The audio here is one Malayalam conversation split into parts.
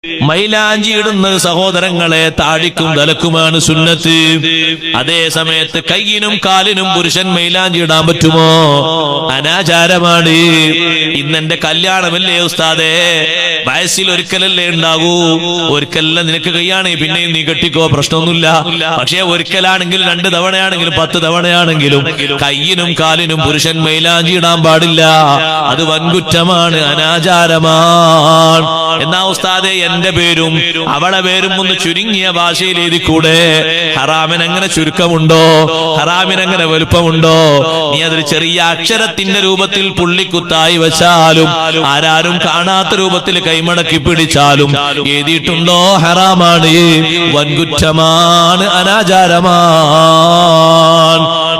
മൈലാഞ്ചി ഇടുന്ന സഹോദരങ്ങളെ താടിക്കും തലക്കുമാണ് സുന്നത്ത്. അതേ സമയത്ത് കയ്യിനും കാലിനും പുരുഷൻ മൈലാഞ്ചി ഇടാൻ പറ്റുമോ? അനാചാരമാണ്. ഇന്നെന്റെ കല്യാണമല്ലേ ഉസ്താദേ, വയസ്സിൽ ഒരിക്കലല്ലേ ഉണ്ടാകൂ, ഒരിക്കലല്ല നിനക്ക് കയ്യാണെങ്കിൽ പിന്നെയും നീ കെട്ടിക്കോ, പ്രശ്നമൊന്നുമില്ല. പക്ഷേ ഒരിക്കലാണെങ്കിലും 2 തവണയാണെങ്കിലും 10 തവണയാണെങ്കിലും കയ്യിനും കാലിനും പുരുഷൻ മൈലാഞ്ചി ഇടാൻ പാടില്ല. അത് വൻകുറ്റമാണ്, അനാചാരമാണ്. എന്നാ ഉസ്താദേ എന്റെ പേരും അവളെ പേരും ഒന്ന് ചുരുങ്ങിയ ഭാഷയിൽ എഴുതിക്കൂടെ? ഹറാമിന് അങ്ങനെ ചുരുക്കമുണ്ടോ? ഹറാമിന് അങ്ങനെ വലുപ്പമുണ്ടോ? നീ അതൊരു ചെറിയ അക്ഷരത്തിന്റെ രൂപത്തിൽ പുള്ളിക്കുത്തായി വെച്ചാലും ആരാരും കാണാത്ത രൂപത്തിൽ കൈമടക്കി പിടിച്ചാലും എഴുതിയിട്ടുണ്ടോ? ഹറാമാണ്, വൻകുറ്റമാണ്, അനാചാരമാണ്.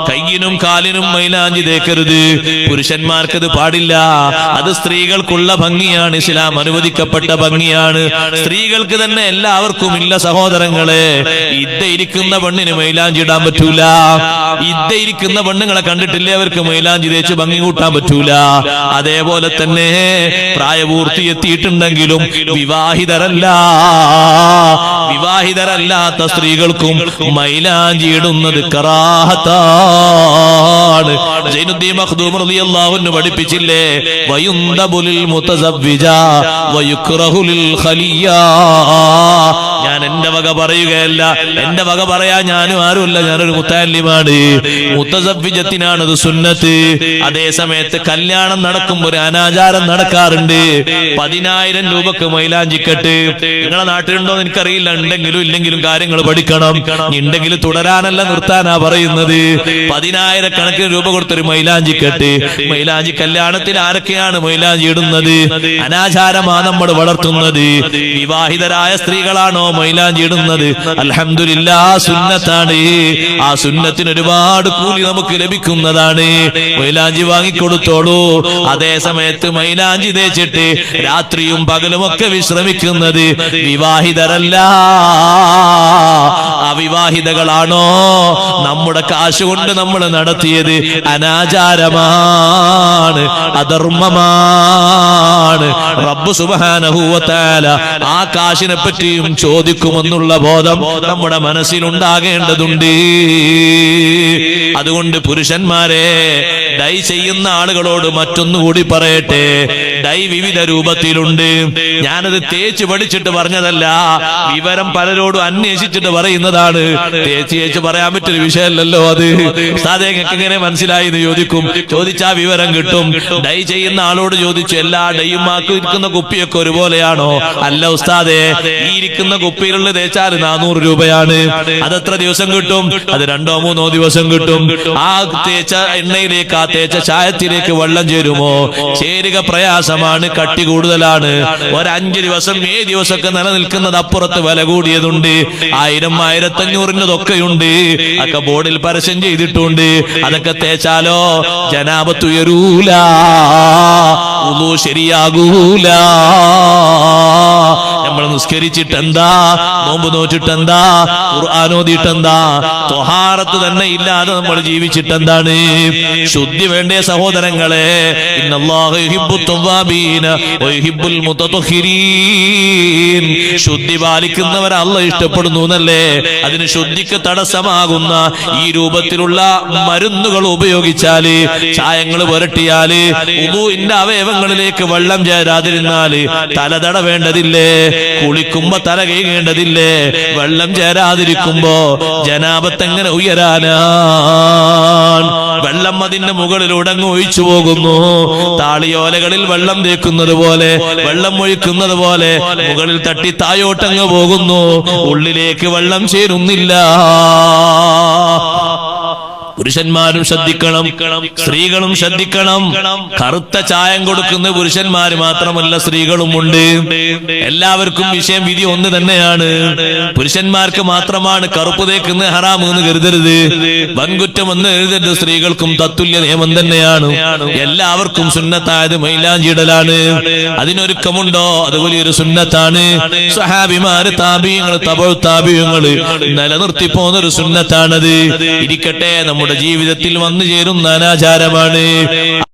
കയ്യിനും കാലിനും മൈലാഞ്ചി തേക്കരുത്. പുരുഷന്മാർക്കത് പാടില്ല. അത് സ്ത്രീകൾക്കുള്ള ഭംഗിയാണ്, ഇസ്ലാം അനുവദിക്കപ്പെട്ട ഭംഗിയാണ്. സ്ത്രീകൾക്ക് തന്നെ എല്ലാവർക്കും ഇല്ല സഹോദരങ്ങളെ. ഇരിക്കുന്ന പെണ്ണിന് മൈലാഞ്ചി ഇടാൻ പറ്റൂല. ഇരിക്കുന്ന പെണ്ണുങ്ങളെ കണ്ടിട്ടില്ലേ അവർക്ക് മൈലാഞ്ചി തേച്ച് ഭംഗി കൂട്ടാൻ പറ്റൂല. അതേപോലെ തന്നെ പ്രായപൂർത്തി എത്തിയിട്ടുണ്ടെങ്കിലും വിവാഹിതരല്ലാത്ത സ്ത്രീകൾക്കും മൈലാഞ്ചി ഇടുന്നത് കറാഹത്താണ്. സൈനുദ്ദീൻ മഖ്ദൂം റളിയല്ലാഹു അൻഹു പഠിപ്പിച്ചില്ലേ, വയുന്തബുലിൽ മുതസവ്വിജ വയുക്റഹു ലിൽ ഖലിയ. ഞാൻ എന്റെ വക പറയുകയല്ല, എന്റെ വക പറയാ ഞാനും ആരുമല്ല, ഞാനൊരു മുത്തഅല്ലിമാണ്. മുതസവ്വിജത്തിനാണത് സുന്നത്ത്. അതേ സമയത്ത് കല്യാണം നടക്കുമ്പോൾ ഒരു അനാചാരം നടക്കാറുണ്ട്. 10,000 രൂപക്ക് മൈലാഞ്ചിക്കെട്ട്. നിങ്ങളെ നാട്ടിലുണ്ടോ എന്ന് എനിക്കറിയില്ല. ഉണ്ടെങ്കിലും ഇല്ലെങ്കിലും കാര്യങ്ങൾ പഠിക്കണം. ഉണ്ടെങ്കിൽ തുടരാനല്ല നിർത്താനാ പറയുന്നത്. 10,000 കണക്കിന് രൂപ കൊടുത്തൊരു മൈലാഞ്ചിക്കെട്ട്. മൈലാഞ്ചി കല്യാണത്തിൽ ആരൊക്കെയാണ് മൈലാഞ്ചി ഇടുന്നത്? അനാചാരമാണ് നമ്മൾ വളർത്തുന്നത്. വിവാഹിതരായ സ്ത്രീകളാണോ മൈലാഞ്ചി ഇടുന്നത്? അൽഹംദുലില്ലാഹ്, സുന്നത്താണ്. ആ സുന്നത്തിന് ഒരുപാട് കൂലി നമുക്ക് ലഭിക്കുന്നതാണ്. മൈലാഞ്ചി വാങ്ങിക്കൊടുത്തോളൂ. അതേ സമയത്ത് മൈലാഞ്ചി തേച്ചിട്ട് രാത്രിയും പകലും ഒക്കെ വിശ്രമിക്കുന്നത് വിവാഹിതരല്ല, അവിവാഹിതകളാണോ? നമ്മുടെ കാശുകൊണ്ട് നമ്മൾ നടത്തിയത് അനാചാരമാണ്, അധർമ്മമാണ്. റബ്ബ് സുബ്ഹാനഹു വ തആല ആ കാശിനെ പറ്റിയും ചോദിക്കുമെന്നുള്ള ബോധം നമ്മുടെ മനസ്സിലുണ്ടാകേണ്ടതുണ്ട്. അതുകൊണ്ട് പുരുഷന്മാരെ, ഡൈ ചെയ്യുന്ന ആളുകളോട് മറ്റൊന്നുകൂടി പറയട്ടെ. ഡൈ വിവിധ രൂപത്തിലുണ്ട്. ഞാനത് തേച്ച് പഠിച്ചിട്ട് പറഞ്ഞതല്ല, വിവരം പലരോടും അന്വേഷിച്ചിട്ട് പറയുന്നതാണ്. തേച്ച് പറയാൻ പറ്റൊരു വിഷയമല്ലല്ലോ അത്. ഉസ്താദേ നിങ്ങൾക്ക് എങ്ങനെ മനസ്സിലായി എന്ന് ചോദിക്കും. ചോദിച്ചാ വിവരം കിട്ടും. ഡൈ ചെയ്യുന്ന ആളോട് ചോദിച്ചു, എല്ലാ ഡൈയും ആക്കും ഇരിക്കുന്ന കുപ്പിയൊക്കെ ഒരുപോലെയാണോ? അല്ല ഉസ്താദേ, ഈ ഇരിക്കുന്ന കുപ്പിയിലുള്ള തേച്ചാൽ 400 രൂപയാണ്. അതെത്ര ദിവസം കിട്ടും? അത് 2-3 ദിവസം കിട്ടും. ആ തേച്ച എണ്ണയിലേക്ക്, ആ തേച്ച ചായത്തിലേക്ക് വെള്ളം ചേരുമോ? ചേരുക പ്രയാസമാണ്, കട്ടി കൂടുതലാണ്. 5 ദിവസം 7 ദിവസമൊക്കെ നിലനിൽക്കുന്നത് അപ്പുറത്ത് വില കൂടിയതുണ്ട്. 1000, 1500-തൊക്കെയുണ്ട്. ഒക്കെ ബോർഡിൽ പരസ്യം ചെയ്തിട്ടുണ്ട്. അതൊക്കെ തേച്ചാലോ ജനാബത്ത് ഉയരൂല, വുളു ശരിയാകൂല. നമ്മൾ നിസ്കരിച്ചിട്ടെന്താ, നോമ്പ് നോറ്റിട്ടെന്താ, ഖുർആൻ ഓതിയിട്ടെന്താ? ത്വഹാറത്ത് തന്നെ ഇല്ലാതെ നമ്മൾ ജീവിച്ചിട്ടെന്താണ്? ശുദ്ധി വേണ്ടേ സഹോദരങ്ങളെ? ഇന്നല്ലാഹു യുഹിബ്ബുത് തവ്വാബീന വയുഹിബ്ബുൽ മുതത്വഹിരീൻ. ശുദ്ധി പാലിക്കുന്നവരെ അല്ലാഹു ഇഷ്ടപ്പെടുന്നു എന്നല്ലേ? അതിന് ശുദ്ധിക്ക് തടസ്സമാകുന്ന ഈ രൂപത്തിലുള്ള മരുന്നുകൾ ഉപയോഗിച്ചാല്, ചായങ്ങൾ പുരട്ടിയാല്, ഉളൂഇന്റെ അവയവങ്ങളിലേക്ക് വെള്ളം ചേരാതിരുന്നാല് തലതട വേണ്ടതില്ലേ? കുളിക്കുമ്പോ തല കഴുകേണ്ടതില്ലേ? വെള്ളം ചേരാതിരിക്കുമ്പോ ജനാബത്ത് എങ്ങനെ ഉയരാനാണ്? വെള്ളം അതിന്റെ മുകളിലൂടെ അങ്ങ് ഒഴിച്ചു പോകുന്നു. താളിയോലകളിൽ വെള്ളം തേക്കുന്നത് പോലെ, വെള്ളം ഒഴിക്കുന്നത് പോലെ മുകളിൽ തട്ടി തായോട്ടങ്ങ് പോകുന്നു. ഉള്ളിലേക്ക് വെള്ളം ചേരുന്നില്ല. പുരുഷന്മാരും ശ്രദ്ധിക്കണം, സ്ത്രീകളും ശ്രദ്ധിക്കണം. കറുത്ത ചായം കൊടുക്കുന്ന പുരുഷന്മാര് മാത്രമല്ല, സ്ത്രീകളും ഉണ്ട്. എല്ലാവർക്കും വിഷയം വിധി ഒന്ന് തന്നെയാണ്. പുരുഷന്മാർക്ക് മാത്രമാണ് കറുപ്പ് തേക്കുന്ന ഹറാം എന്ന് കരുതരുത്, വൻകുറ്റം എന്ന് എഴുതരുത്. സ്ത്രീകൾക്കും തത്തുല്യ നിയമം തന്നെയാണ്. എല്ലാവർക്കും സുന്നത്തായത് മൈലാഞ്ചിടലാണ്. അതിനൊരുക്കമുണ്ടോ? അത് വലിയൊരു സുന്നത്താണ്. സഹാബിമാര്, താബിഈങ്ങൾ, തബഉ താബിഈങ്ങൾ നിലനിർത്തി പോകുന്നൊരു സുന്നത്താണത്. ഇരിക്കട്ടെ, നമ്മുടെ ജീവിതത്തിൽ വന്നു ചേരുന്ന അനാചാരമാണ്.